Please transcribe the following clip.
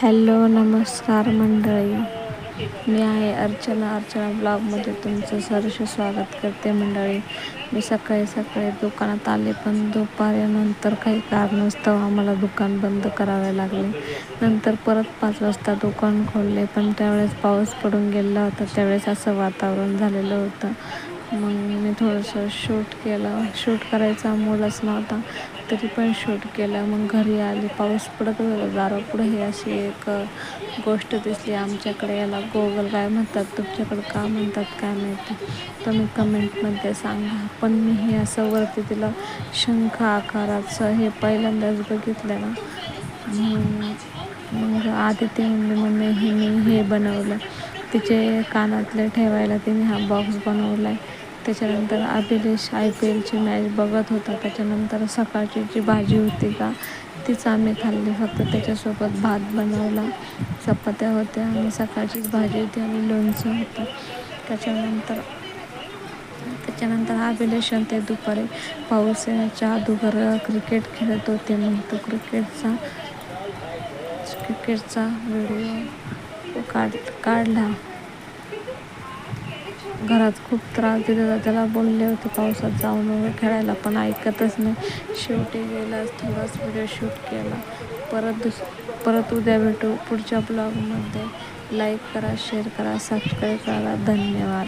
Hello नमस्कार मंडळी, मी आहे अर्चना ब्लॉगमध्ये तुमचं सहर्ष स्वागत करते. मंडळी, मी सकाळी दुकानात आले, पण दुपारनंतर काही कारणास्तव आम्हाला दुकान बंद करावे लागले. नंतर परत 5 वाजता दुकान खोलले, पण त्यावेळेस पाऊस पडून गेला होता. त्यावेळेस असं वातावरण झालेलं होतं. मग मी थोडंसं शूट करायचा मूडच नव्हता, तरी पण शूट केलं. मग घरी आली, पाऊस पडत होता दारापुढे. ही अशी एक गोष्ट दिसली आमच्याकडे. याला गोगल काय म्हणतात, तुमच्याकडे का म्हणतात काय माहिती, तुम्ही कमेंटमध्ये सांगा. पण मी हे असं वरती तिला शंख आकाराचं हे पहिल्यांदाच बघितलं ना. मग आधी ती म्हणली, मम्मी मी हे बनवलं. तिचे कानातले ठेवायला तिने हा बॉक्स बनवला आहे. त्याच्यानंतर अभिलेश IPLची मॅच बघत होता. त्याच्यानंतर सकाळची जी भाजी होती का, तीच आम्ही खाल्ली. फक्त त्याच्यासोबत भात बनवला, चपात्या होत्या आणि सकाळचीच भाजी होती आणि लोणचं होतं. त्याच्यानंतर अभिलेश ते दुपारी पाऊस येण्याच्या अगोदर क्रिकेट खेळत होते. मग तो क्रिकेटचा व्हिडिओ काढला. घरात खूप त्रास देत होता. त्याला बोलले होते पावसात जाऊ नको खेळायला, पण ऐकतच नाही. शेवटी गेला, थोडाच व्हिडिओ शूट केला. परत उद्या भेटू पुढच्या ब्लॉगमध्ये. लाईक करा, शेअर करा, सबस्क्राईब करा. धन्यवाद.